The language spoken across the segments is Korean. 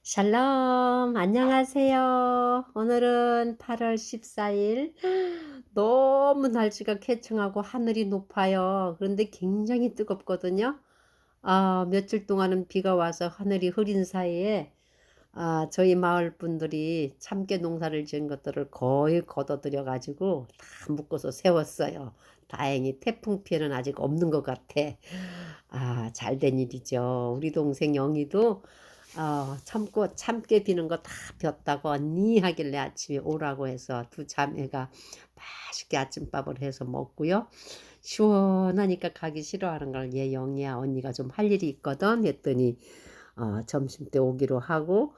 샬롬, 안녕하세요. 오늘은 8월 14일. 너무 날씨가 쾌청하고 하늘이 높아요. 그런데 굉장히 뜨겁거든요. 며칠 동안은 비가 와서 하늘이 흐린 사이에 저희 마을 분들이 참깨 농사를 지은 것들을 거의 걷어들여 가지고 다 묶어서 세웠어요. 다행히 태풍 피해는 아직 없는 것 같아. 잘 된 일이죠. 우리 동생 영희도 참깨 비는 거 다 폈다고 언니 하길래 아침에 오라고 해서 두 자매가 맛있게 아침밥을 해서 먹고요. 시원하니까 가기 싫어하는 걸 얘 영희야 언니가 좀 할 일이 있거든 했더니 점심 때 오기로 하고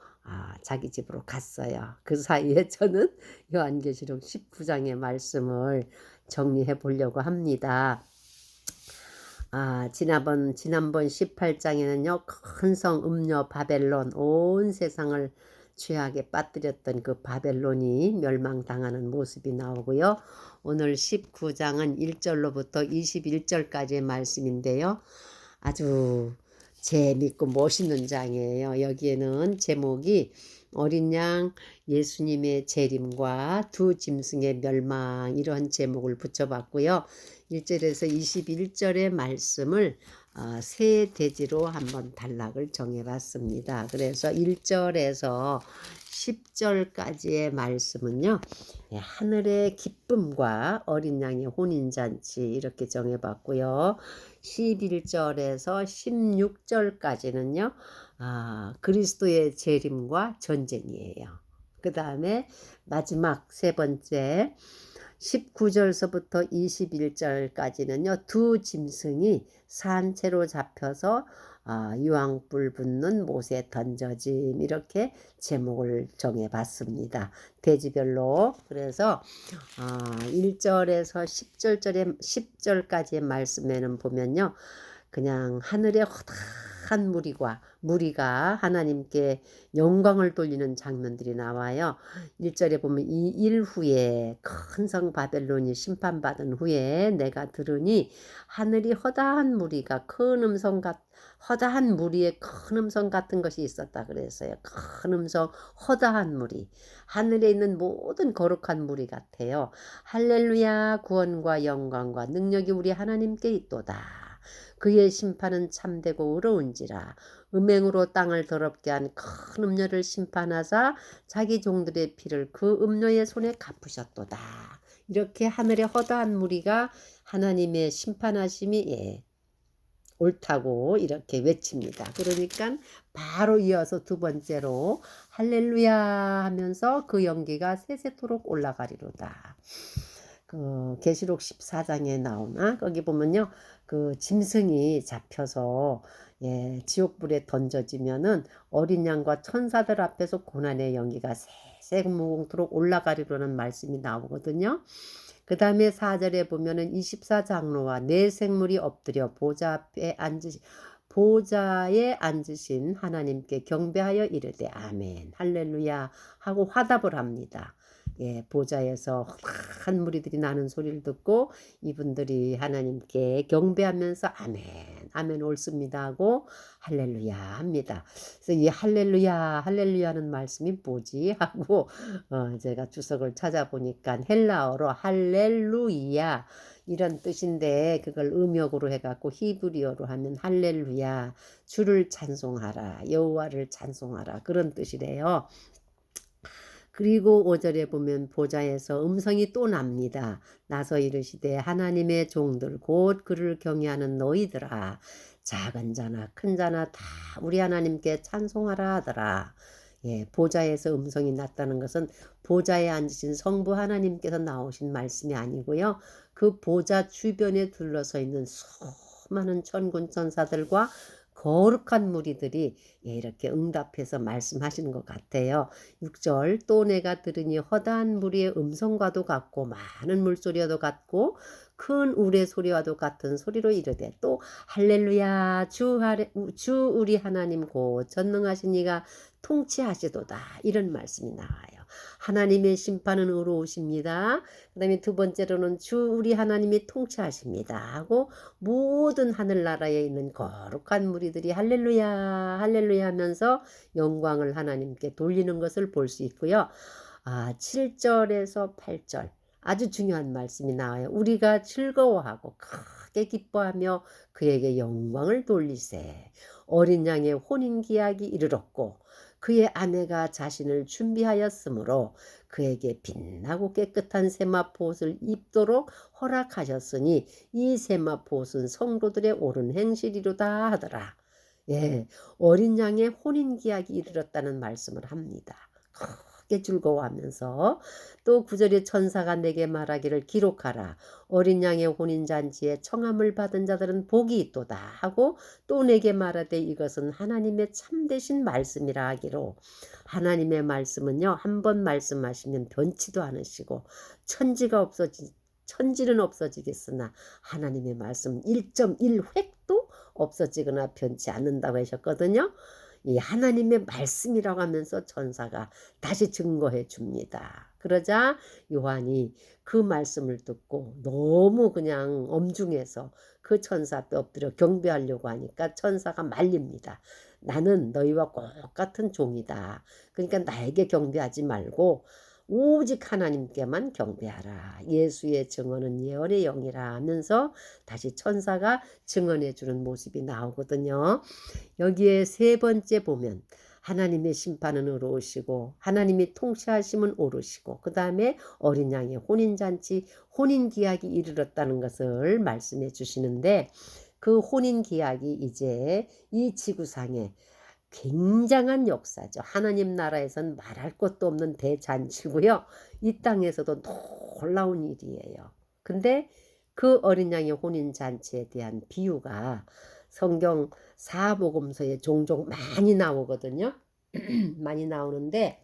자기 집으로 갔어요. 그 사이에 저는 요한계시록 19장의 말씀을 정리해 보려고 합니다. 지난번 18장에는요, 큰 성 음녀 바벨론, 온 세상을 죄악에 빠뜨렸던 그 바벨론이 멸망당하는 모습이 나오고요. 오늘 19장은 1절로부터 21절까지의 말씀인데요. 아주 재밌고 멋있는 장이에요. 여기에는 제목이 어린 양 예수님의 재림과 두 짐승의 멸망 이런 제목을 붙여봤고요. 1절에서 21절의 말씀을 세 대지로 한번 단락을 정해봤습니다. 그래서 1절에서 10절까지의 말씀은요. 하늘의 기쁨과 어린 양의 혼인잔치 이렇게 정해봤고요. 11절에서 16절까지는요. 그리스도의 재림과 전쟁이에요. 그 다음에 마지막 세 번째 19절서부터 21절까지는요. 두 짐승이 산채로 잡혀서 유황불 붙는 못에 던져짐 이렇게 제목을 정해봤습니다. 대지별로. 그래서 1절에서 10절까지의 말씀에는 보면요. 그냥 하늘의 허다한 무리가 하나님께 영광을 돌리는 장면들이 나와요. 1절에 보면 이 일 후에 큰 성 바벨론이 심판받은 후에 내가 들으니 하늘이 허다한 무리가 허다한 무리의 큰 음성 같은 것이 있었다 그랬어요. 큰 음성, 허다한 무리. 하늘에 있는 모든 거룩한 무리 같아요. 할렐루야, 구원과 영광과 능력이 우리 하나님께 있도다. 그의 심판은 참되고 의로운지라. 음행으로 땅을 더럽게 한 큰 음녀를 심판하사 자기 종들의 피를 그 음녀의 손에 갚으셨도다. 이렇게 하늘의 허다한 무리가 하나님의 심판하심이 옳다고 이렇게 외칩니다. 그러니까 바로 이어서 두 번째로 할렐루야 하면서 그 연기가 세세토록 올라가리로다. 그 계시록 14장에 나오나 거기 보면요. 그 짐승이 잡혀서 지옥불에 던져지면은 어린 양과 천사들 앞에서 고난의 연기가 세세무궁토록 올라가리로는 말씀이 나오거든요. 그 다음에 4절에 보면은 24장로와 네 생물이 엎드려 보좌에 앉으신 하나님께 경배하여 이르되 아멘 할렐루야 하고 화답을 합니다. 보좌에서 한 무리들이 나는 소리를 듣고 이분들이 하나님께 경배하면서 아멘, 아멘 옳습니다 하고 할렐루야 합니다. 그래서 이 할렐루야는 말씀이 뭐지 하고 제가 주석을 찾아보니까 헬라어로 할렐루야 이런 뜻인데 그걸 음역으로 해갖고 히브리어로 하면 할렐루야 주를 찬송하라 여호와를 찬송하라 그런 뜻이래요. 그리고 5절에 보면 보좌에서 음성이 또 납니다. 나서 이르시되 하나님의 종들 곧 그를 경외하는 너희들아 작은 자나 큰 자나 다 우리 하나님께 찬송하라 하더라. 보좌에서 음성이 났다는 것은 보좌에 앉으신 성부 하나님께서 나오신 말씀이 아니고요. 그 보좌 주변에 둘러서 있는 수많은 천군 천사들과 거룩한 무리들이 이렇게 응답해서 말씀하시는 것 같아요. 6절 또 내가 들으니 허다한 무리의 음성과도 같고 많은 물소리와도 같고 큰 우레 소리와도 같은 소리로 이르되 또 할렐루야 주 우리 하나님 곧 전능하신 이가 통치하시도다 이런 말씀이 나와요. 하나님의 심판은 의로우십니다. 그 다음에 두 번째로는 주 우리 하나님이 통치하십니다 하고 모든 하늘나라에 있는 거룩한 무리들이 할렐루야 할렐루야 하면서 영광을 하나님께 돌리는 것을 볼 수 있고요. 7절에서 8절 아주 중요한 말씀이 나와요. 우리가 즐거워하고 크게 기뻐하며 그에게 영광을 돌리세. 어린 양의 혼인기약이 이르렀고 그의 아내가 자신을 준비하였으므로 그에게 빛나고 깨끗한 세마포옷을 입도록 허락하셨으니 이 세마포옷은 성도들의 옳은 행실이로다 하더라. 예, 어린 양의 혼인기약이 이르렀다는 말씀을 합니다. 크게 즐거워하면서 또 9절에 천사가 내게 말하기를 기록하라. 어린 양의 혼인잔치에 청함을 받은 자들은 복이 있도다 하고 또 내게 말하되 이것은 하나님의 참되신 말씀이라 하기로 하나님의 말씀은요 한 번 말씀하시면 변치도 않으시고 천지는 없어지겠으나 하나님의 말씀 1.1획도 없어지거나 변치 않는다고 하셨거든요. 이 하나님의 말씀이라고 하면서 천사가 다시 증거해 줍니다. 그러자 요한이 그 말씀을 듣고 너무 그냥 엄중해서 그 천사 앞에 엎드려 경배하려고 하니까 천사가 말립니다. 나는 너희와 똑같은 종이다. 그러니까 나에게 경배하지 말고 오직 하나님께만 경배하라. 예수의 증언은 예언의 영이라 하면서 다시 천사가 증언해 주는 모습이 나오거든요. 여기에 세 번째 보면 하나님의 심판은 의로우시고 하나님이 통치하심은 옳으시고 그 다음에 어린 양의 혼인잔치 혼인기약이 이르렀다는 것을 말씀해 주시는데 그 혼인기약이 이제 이 지구상에 굉장한 역사죠. 하나님 나라에선 말할 것도 없는 대잔치고요. 이 땅에서도 놀라운 일이에요. 근데 그 어린 양의 혼인잔치에 대한 비유가 성경 사복음서에 종종 많이 나오거든요. 많이 나오는데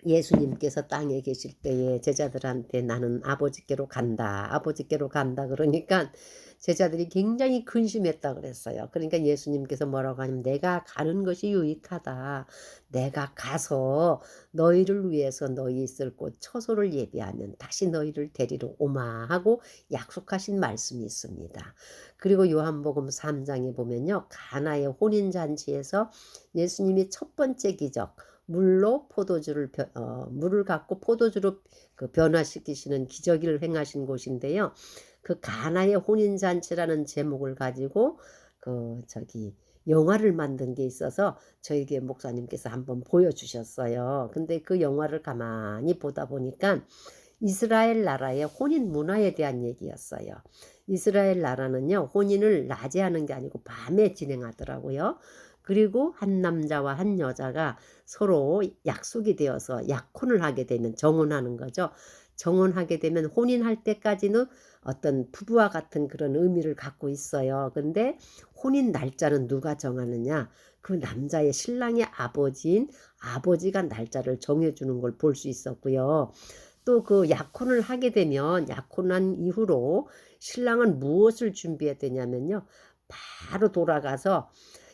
예수님께서 땅에 계실 때에 제자들한테 나는 아버지께로 간다. 아버지께로 간다. 그러니까 제자들이 굉장히 근심했다 그랬어요. 그러니까 예수님께서 뭐라고 하냐면 내가 가는 것이 유익하다. 내가 가서 너희를 위해서 너희 있을 곳 처소를 예비하면 다시 너희를 데리러 오마 하고 약속하신 말씀이 있습니다. 그리고 요한복음 3장에 보면요. 가나의 혼인잔치에서 예수님이 첫 번째 기적 물로 물을 갖고 포도주로 변화시키시는 기적을 행하신 곳인데요. 그 가나의 혼인잔치라는 제목을 가지고 영화를 만든 게 있어서 저에게 목사님께서 한번 보여주셨어요. 근데 그 영화를 가만히 보다 보니까 이스라엘 나라의 혼인 문화에 대한 얘기였어요. 이스라엘 나라는요, 혼인을 낮에 하는 게 아니고 밤에 진행하더라고요. 그리고 한 남자와 한 여자가 서로 약속이 되어서 약혼을 하게 되면 정혼하는 거죠. 정혼하게 되면 혼인할 때까지는 어떤 부부와 같은 그런 의미를 갖고 있어요. 근데 혼인 날짜는 누가 정하느냐? 그 남자의 신랑의 아버지인 아버지가 날짜를 정해주는 걸 볼 수 있었고요. 또 그 약혼을 하게 되면 약혼한 이후로 신랑은 무엇을 준비해야 되냐면요. 바로 돌아가서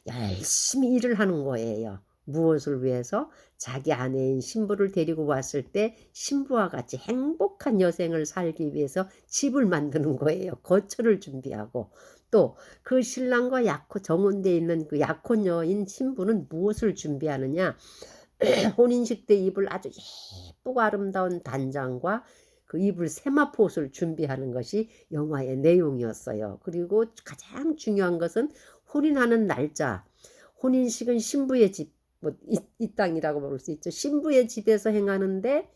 열심히 일을 하는 거예요. 무엇을 위해서? 자기 아내인 신부를 데리고 왔을 때 신부와 같이 행복한 여생을 살기 위해서 집을 만드는 거예요. 거처를 준비하고 또 그 신랑과 정혼되어 있는 그 약혼 여인 신부는 무엇을 준비하느냐? 혼인식 때 입을 아주 예쁘고 아름다운 단장과 그 입을 세마포옷을 준비하는 것이 영화의 내용이었어요. 그리고 가장 중요한 것은 혼인하는 날짜. 혼인식은 신부의 집, 이 땅이라고 볼 수 있죠. 신부의 집에서 행하는데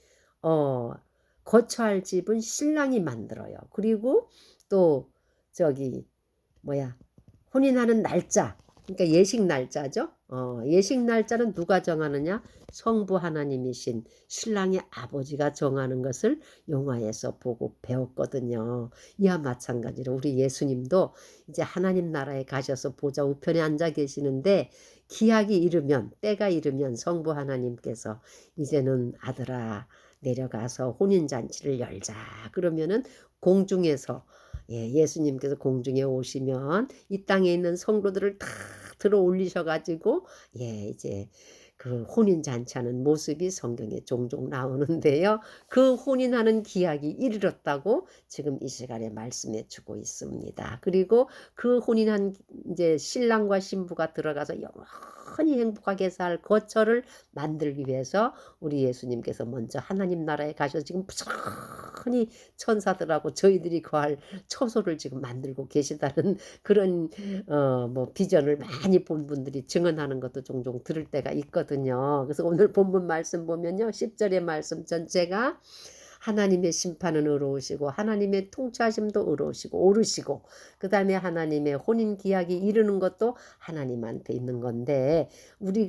거처할 집은 신랑이 만들어요. 그리고 또 저기 혼인하는 날짜. 그러니까 예식 날짜죠. 예식 날짜는 누가 정하느냐? 성부 하나님이신 신랑의 아버지가 정하는 것을 영화에서 보고 배웠거든요. 이와 마찬가지로 우리 예수님도 이제 하나님 나라에 가셔서 보좌 우편에 앉아 계시는데 기약이 이르면 때가 이르면 성부 하나님께서 이제는 아들아 내려가서 혼인잔치를 열자. 그러면은 공중에서 예수님께서 공중에 오시면 이 땅에 있는 성도들을 다 들어 올리셔 가지고 이제 그 혼인 잔치하는 모습이 성경에 종종 나오는데요. 그 혼인하는 기약이 이르렀다고 지금 이 시간에 말씀해 주고 있습니다. 그리고 그 혼인한 이제 신랑과 신부가 들어가서 영원히 행복하게 살 거처를 만들기 위해서 우리 예수님께서 먼저 하나님 나라에 가셔서 지금 부지런히 천사들하고 저희들이 거할 처소를 지금 만들고 계시다는 그런 뭐 비전을 많이 본 분들이 증언하는 것도 종종 들을 때가 있거든요. 그래서 오늘 본문 말씀 보면요. 10절의 말씀 전체가 하나님의 심판은 의로우시고 하나님의 통치하심도 의로우시고 오르시고 그 다음에 하나님의 혼인 기약이 이르는 것도 하나님한테 있는 건데 우리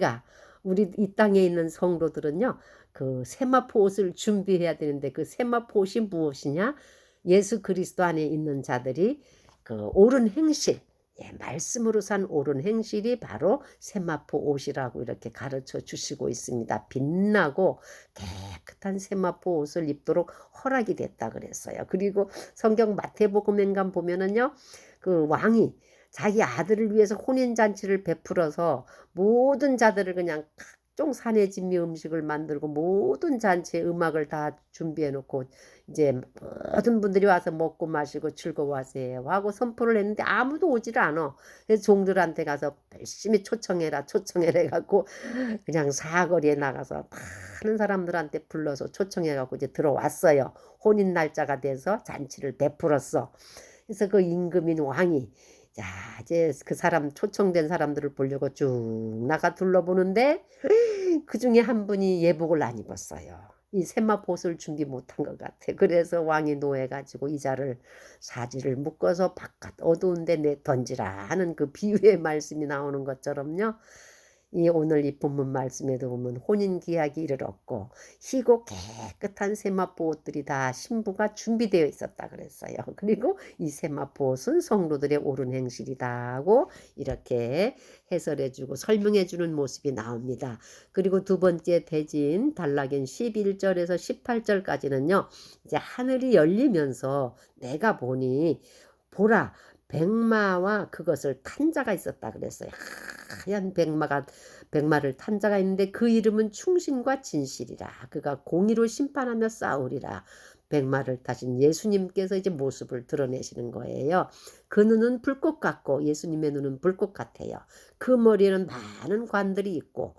이 땅에 있는 성도들은요. 그 세마포 옷을 준비해야 되는데 그 세마포 옷이 무엇이냐? 예수 그리스도 안에 있는 자들이 그 옳은 행실 말씀으로 산 옳은 행실이 바로 세마포 옷이라고 이렇게 가르쳐 주시고 있습니다. 빛나고 깨끗한 세마포 옷을 입도록 허락이 됐다 그랬어요. 그리고 성경 마태복음에 보면은요, 그 왕이 자기 아들을 위해서 혼인잔치를 베풀어서 모든 자들을 그냥 각종 산해진미 음식을 만들고 모든 잔치에 음악을 다 준비해 놓고 이제 모든 분들이 와서 먹고 마시고 즐거워하세요 하고 선포를 했는데 아무도 오질 않아. 그래서 종들한테 가서 열심히 초청해라 해갖고 그냥 사거리에 나가서 많은 사람들한테 불러서 초청해갖고 이제 들어왔어요. 혼인 날짜가 돼서 잔치를 베풀었어. 그래서 그 임금인 왕이 자 이제 그 사람 초청된 사람들을 보려고 쭉 나가 둘러보는데 그 중에 한 분이 예복을 안 입었어요. 이 세마포옷을 준비 못한 것 같아. 그래서 왕이 노해가지고 이자를 사지를 묶어서 바깥 어두운데 내 던지라 하는 그 비유의 말씀이 나오는 것처럼요. 이 오늘 이 본문 말씀에도 보면 혼인 기약이 이르렀고 희고 깨끗한 세마포 옷들이 다 신부가 준비되어 있었다 그랬어요. 그리고 이 세마포 옷은 성도들의 옳은 행실이다 하고 이렇게 해설해주고 설명해주는 모습이 나옵니다. 그리고 두 번째 대진 단락인 11절에서 18절까지는요. 이제 하늘이 열리면서 내가 보니 보라 백마와 그것을 탄 자가 있었다 그랬어요. 하얀 백마를 탄 자가 있는데 그 이름은 충신과 진실이라. 그가 공의로 심판하며 싸우리라. 백마를 타신 예수님께서 이제 모습을 드러내시는 거예요. 그 눈은 불꽃 같고 예수님의 눈은 불꽃 같아요. 그 머리에는 많은 관들이 있고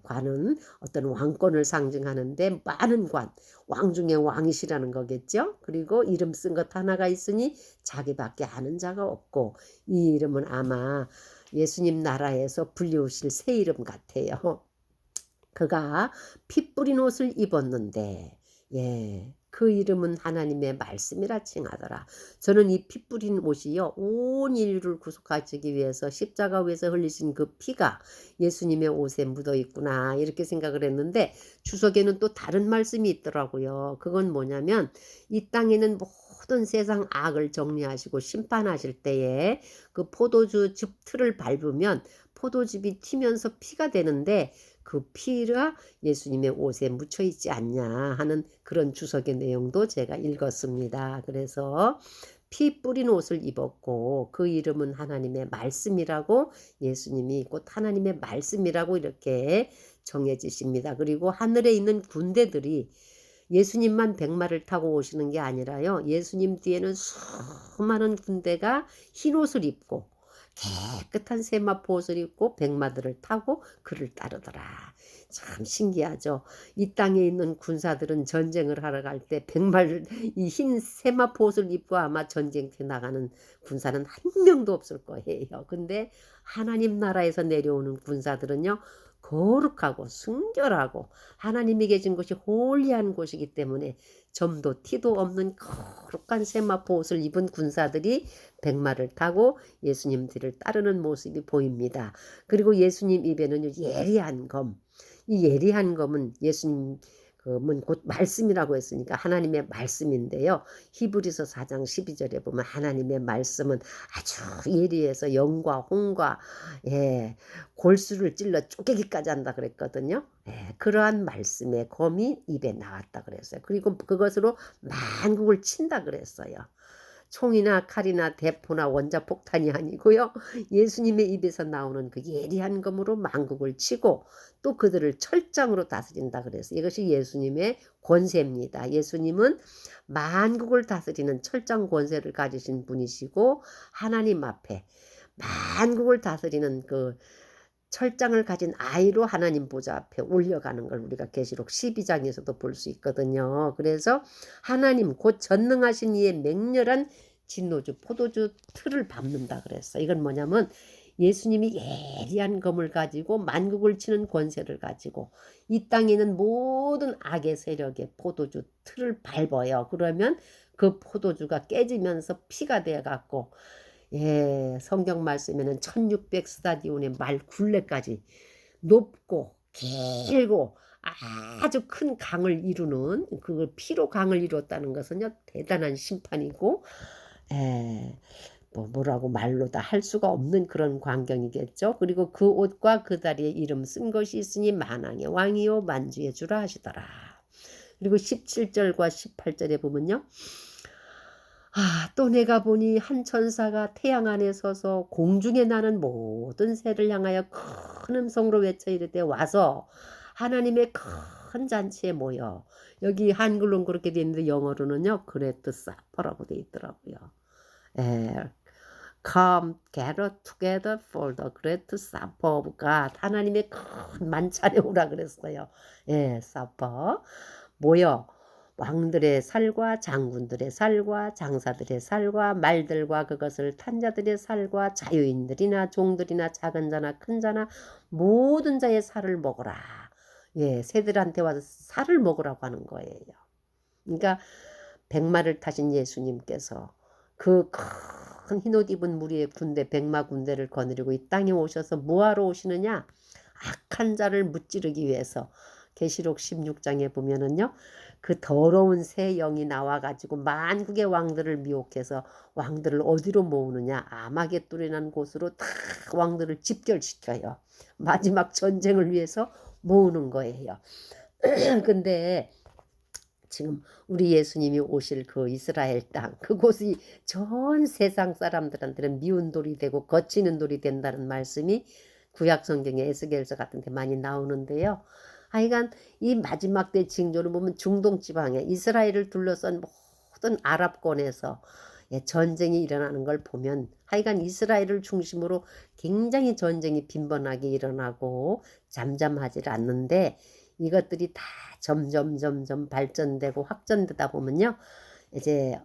관은 어떤 왕권을 상징하는데 많은 관, 왕 중에 왕이시라는 거겠죠. 그리고 이름 쓴 것 하나가 있으니 자기밖에 아는 자가 없고 이 이름은 아마 예수님 나라에서 불리우실 새 이름 같아요. 그가 피 뿌린 옷을 입었는데 그 이름은 하나님의 말씀이라 칭하더라. 저는 이 피 뿌린 옷이요 온 인류를 구속하시기 위해서 십자가 위에서 흘리신 그 피가 예수님의 옷에 묻어 있구나 이렇게 생각을 했는데 주석에는 또 다른 말씀이 있더라고요. 그건 뭐냐면 이 땅에는 모든 세상 악을 정리하시고 심판하실 때에 그 포도주 즙 틀을 밟으면 포도즙이 튀면서 피가 되는데 그 피가 예수님의 옷에 묻혀 있지 않냐 하는 그런 주석의 내용도 제가 읽었습니다. 그래서 피 뿌린 옷을 입었고 그 이름은 하나님의 말씀이라고 예수님이 곧 하나님의 말씀이라고 이렇게 정해지십니다. 그리고 하늘에 있는 군대들이 예수님만 백마를 타고 오시는 게 아니라요. 예수님 뒤에는 수많은 군대가 흰 옷을 입고 깨끗한 세마포 옷을 입고 백마들을 타고 그를 따르더라. 참 신기하죠. 이 땅에 있는 군사들은 전쟁을 하러 갈 때 백마를 이 흰 세마포 옷을 입고 아마 전쟁터에 나가는 군사는 한 명도 없을 거예요. 근데 하나님 나라에서 내려오는 군사들은요. 거룩하고 순결하고 하나님이 계신 곳이 홀리한 곳이기 때문에 점도 티도 없는 거룩한 세마포 옷을 입은 군사들이 백마를 타고 예수님 뒤를 따르는 모습이 보입니다. 그리고 예수님 입에는 예리한 검, 이 예리한 검은 예수님 검은 곧 말씀이라고 했으니까 하나님의 말씀인데요. 히브리서 4장 12절에 보면 하나님의 말씀은 아주 예리해서 영과 홍과 골수를 찔러 쪼개기까지 한다 그랬거든요. 그러한 말씀의 검이 입에 나왔다 그랬어요. 그리고 그것으로 만국을 친다 그랬어요. 총이나 칼이나 대포나 원자폭탄이 아니고요. 예수님의 입에서 나오는 그 예리한 검으로 만국을 치고 또 그들을 철장으로 다스린다 그래서 이것이 예수님의 권세입니다. 예수님은 만국을 다스리는 철장 권세를 가지신 분이시고 하나님 앞에 만국을 다스리는 그 철장을 가진 아이로 하나님 보좌 앞에 올려가는 걸 우리가 계시록 12장에서도 볼 수 있거든요. 그래서 하나님 곧 전능하신 이의 맹렬한 진노주 포도주 틀을 밟는다 그랬어. 이건 뭐냐면 예수님이 예리한 검을 가지고 만국을 치는 권세를 가지고 이 땅에 있는 모든 악의 세력의 포도주 틀을 밟아요. 그러면 그 포도주가 깨지면서 피가 되어 갖고 성경 말씀에는 1600 스타디온의 말 굴레까지 높고 길고 아주 큰 강을 이루는 그 피로 강을 이뤘다는 것은요 대단한 심판이고 뭐라고 말로 다 할 수가 없는 그런 광경이겠죠. 그리고 그 옷과 그 다리에 이름 쓴 것이 있으니 만왕의 왕이요 만주의 주라 하시더라. 그리고 17절과 18절에 보면요. 또 내가 보니 한 천사가 태양 안에 서서 공중에 나는 모든 새를 향하여 큰 음성으로 외쳐 이르되 와서 하나님의 큰 잔치에 모여. 여기 한글로는 그렇게 되어 있는데 영어로는요 그레트 사퍼라고 되어 있더라고요. Come gather together for the great supper of God. 하나님의 큰 만찬에 오라 그랬어요. supper. 모여 왕들의 살과 장군들의 살과 장사들의 살과 말들과 그것을 탄 자들의 살과 자유인들이나 종들이나 작은 자나 큰 자나 모든 자의 살을 먹어라. 새들한테 와서 살을 먹으라고 하는 거예요. 그러니까 백마를 타신 예수님께서 그 큰 흰옷 입은 무리의 군대 백마 군대를 거느리고 이 땅에 오셔서 뭐하러 오시느냐? 악한 자를 무찌르기 위해서. 계시록 16장에 보면은요. 그 더러운 새 영이 나와가지고 만국의 왕들을 미혹해서 왕들을 어디로 모으느냐? 아마겟돈이라는 곳으로 다 왕들을 집결시켜요. 마지막 전쟁을 위해서 모으는 거예요. 근데 지금 우리 예수님이 오실 그 이스라엘 땅 그곳이 전 세상 사람들한테는 미운 돌이 되고 거치는 돌이 된다는 말씀이 구약 성경의 에스겔서 같은 데 많이 나오는데요. 하여간 이 마지막 때 징조를 보면 중동 지방에 이스라엘을 둘러싼 모든 아랍권에서 전쟁이 일어나는 걸 보면 하여간 이스라엘을 중심으로 굉장히 전쟁이 빈번하게 일어나고 잠잠하지 않는데 이것들이 다 점점 발전되고 확전되다 보면요. 이제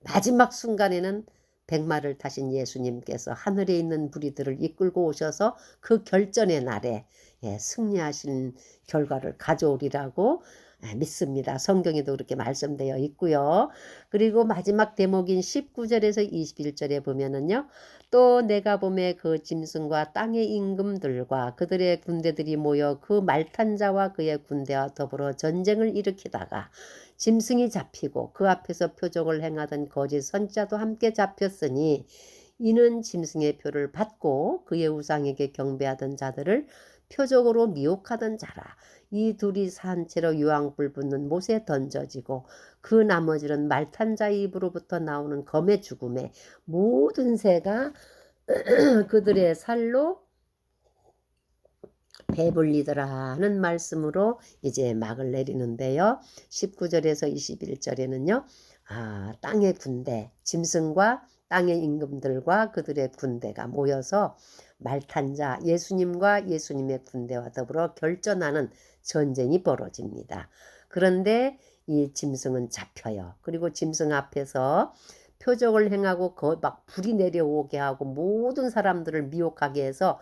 마지막 순간에는 백마를 타신 예수님께서 하늘에 있는 무리들을 이끌고 오셔서 그 결전의 날에 승리하신 결과를 가져오리라고 믿습니다. 성경에도 그렇게 말씀되어 있고요. 그리고 마지막 대목인 19절에서 21절에 보면은요. 또 내가 보매 그 짐승과 땅의 임금들과 그들의 군대들이 모여 그 말탄 자와 그의 군대와 더불어 전쟁을 일으키다가 짐승이 잡히고 그 앞에서 표적을 행하던 거짓 선지자도 함께 잡혔으니 이는 짐승의 표를 받고 그의 우상에게 경배하던 자들을 표적으로 미혹하던 자라. 이 둘이 산채로 유황불 붙는 못에 던져지고 그 나머지는 말탄 자의 입으로부터 나오는 검의 죽음에 모든 새가 그들의 살로 배불리더라 하는 말씀으로 이제 막을 내리는데요. 19절에서 21절에는요. 땅의 군대, 짐승과 땅의 임금들과 그들의 군대가 모여서 말탄 자 예수님과 예수님의 군대와 더불어 결전하는 전쟁이 벌어집니다. 그런데 이 짐승은 잡혀요. 그리고 짐승 앞에서 표적을 행하고 막 불이 내려오게 하고 모든 사람들을 미혹하게 해서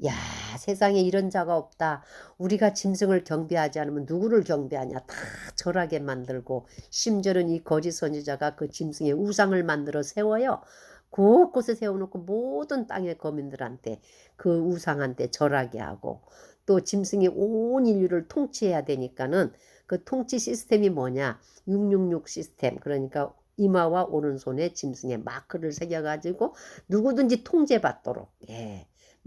야, 세상에 이런 자가 없다. 우리가 짐승을 경배하지 않으면 누구를 경배하냐. 다 절하게 만들고 심지어는 이 거짓 선지자가 그 짐승의 우상을 만들어 세워요. 곳곳에 세워놓고 모든 땅의 거민들한테 그 우상한테 절하게 하고 또 짐승이 온 인류를 통치해야 되니까는 그 통치 시스템이 뭐냐. 666 시스템. 그러니까 이마와 오른손에 짐승의 마크를 새겨가지고 누구든지 통제받도록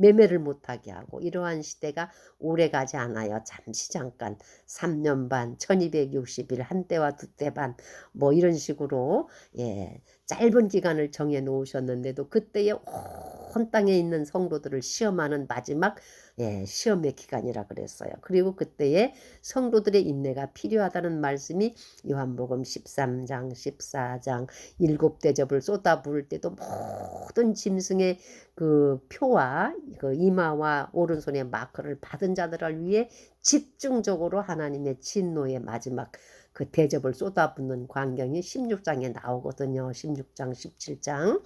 매매를 못하게 하고 이러한 시대가 오래가지 않아요. 잠시 잠깐 3년 반, 1260일, 한 때와 두 때 반 뭐 이런 식으로 짧은 기간을 정해 놓으셨는데도 그때에 온 땅에 있는 성도들을 시험하는 마지막 시험의 기간이라 그랬어요. 그리고 그때에 성도들의 인내가 필요하다는 말씀이 요한복음 13장, 14장 일곱 대접을 쏟아 부을 때도 모든 짐승의 그 표와 그 이마와 오른손의 마크를 받은 자들을 위해 집중적으로 하나님의 진노의 마지막 그 대접을 쏟아붓는 광경이 16장에 나오거든요. 16장, 17장.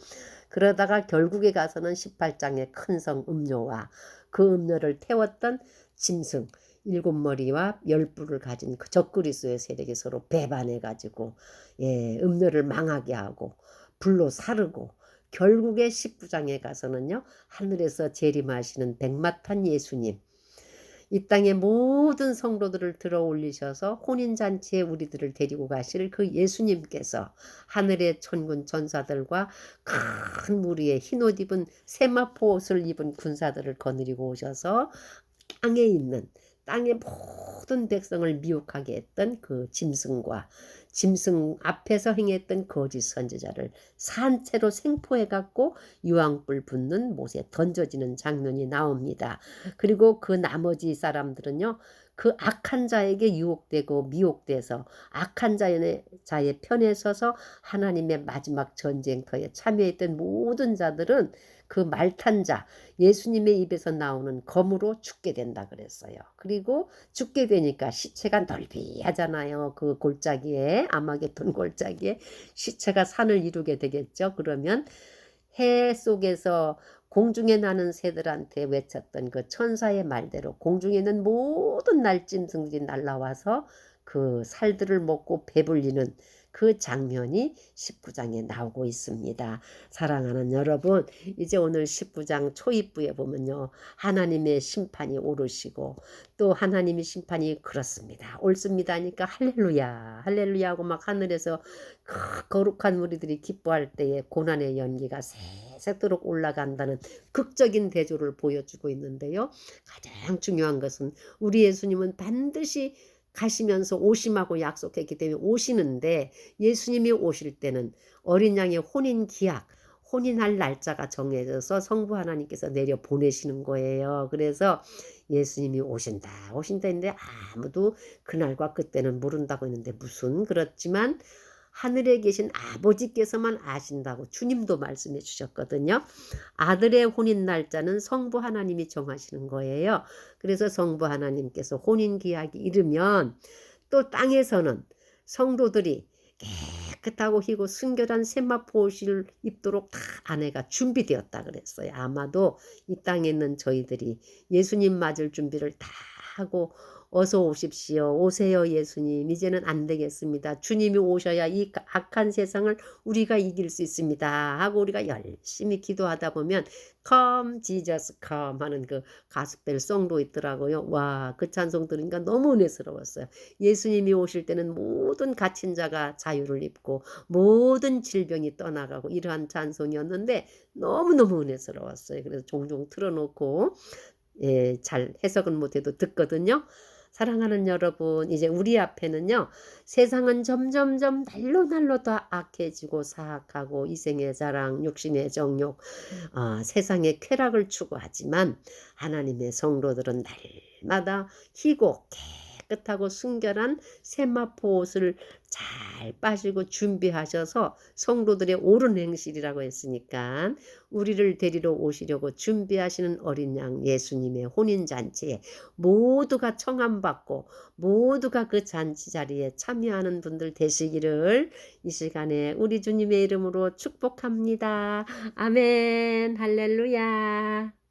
그러다가 결국에 가서는 18장의 큰 성 음료와 그 음료를 태웠던 짐승 일곱 머리와 열 뿔을 가진 그 적그리스도의 세력이 서로 배반해가지고 음료를 망하게 하고 불로 사르고 결국에 19장에 가서는요 하늘에서 재림하시는 백마탄 예수님 이 땅의 모든 성도들을 들어 올리셔서 혼인잔치에 우리들을 데리고 가실 그 예수님께서 하늘의 천군 천사들과 큰 무리의 흰옷 입은 세마포 옷을 입은 군사들을 거느리고 오셔서 땅에 있는 땅의 모든 백성을 미혹하게 했던 그 짐승과 짐승 앞에서 행했던 거짓 선지자를 산채로 생포해 갖고 유황불 붙는 못에 던져지는 장면이 나옵니다. 그리고 그 나머지 사람들은요. 그 악한 자에게 유혹되고 미혹돼서 악한 자의 편에 서서 하나님의 마지막 전쟁터에 참여했던 모든 자들은 그 말탄 자 예수님의 입에서 나오는 검으로 죽게 된다 그랬어요. 그리고 죽게 되니까 시체가 넓이하잖아요. 그 골짜기에 아마겟돈 골짜기에 시체가 산을 이루게 되겠죠. 그러면 해 속에서 공중에 나는 새들한테 외쳤던 그 천사의 말대로 공중에 있는 모든 날짐승들이 날라와서 그 살들을 먹고 배불리는 그 장면이 19장에 나오고 있습니다. 사랑하는 여러분, 이제 오늘 19장 초입부에 보면요. 하나님의 심판이 오르시고 또 하나님의 심판이 그렇습니다. 옳습니다 하니까 할렐루야 할렐루야 하고 막 하늘에서 거룩한 우리들이 기뻐할 때에 고난의 연기가 새새도록 올라간다는 극적인 대조를 보여주고 있는데요. 가장 중요한 것은 우리 예수님은 반드시 가시면서 오심하고 약속했기 때문에 오시는데 예수님이 오실 때는 어린 양의 혼인 기약 혼인할 날짜가 정해져서 성부 하나님께서 내려 보내시는 거예요. 그래서 예수님이 오신다 했는데 아무도 그날과 그때는 모른다고 했는데 무슨 그렇지만 하늘에 계신 아버지께서만 아신다고 주님도 말씀해 주셨거든요. 아들의 혼인 날짜는 성부 하나님이 정하시는 거예요. 그래서 성부 하나님께서 혼인 기약이 이르면 또 땅에서는 성도들이 깨끗하고 희고 순결한 세마포 옷을 입도록 다 아내가 준비되었다 그랬어요. 아마도 이 땅에 있는 저희들이 예수님 맞을 준비를 다 하고 어서 오십시오. 오세요 예수님. 이제는 안 되겠습니다. 주님이 오셔야 이 악한 세상을 우리가 이길 수 있습니다. 하고 우리가 열심히 기도하다 보면 Come Jesus Come 하는 그 가스펠 송도 있더라고요. 와, 그 찬송 들으니까 너무 은혜스러웠어요. 예수님이 오실 때는 모든 갇힌 자가 자유를 입고 모든 질병이 떠나가고 이러한 찬송이었는데 너무너무 은혜스러웠어요. 그래서 종종 틀어놓고 잘 해석은 못해도 듣거든요. 사랑하는 여러분, 이제 우리 앞에는요, 세상은 점점점 날로 더 악해지고 사악하고 이생의 자랑, 육신의 정욕, 세상의 쾌락을 추구하지만 하나님의 성도들은 날마다 희고 깨끗하고 순결한 세마포 옷을 잘 빠시고 준비하셔서 성도들의 옳은 행실이라고 했으니까 우리를 데리러 오시려고 준비하시는 어린 양 예수님의 혼인잔치에 모두가 청함받고 모두가 그 잔치 자리에 참여하는 분들 되시기를 이 시간에 우리 주님의 이름으로 축복합니다. 아멘 할렐루야.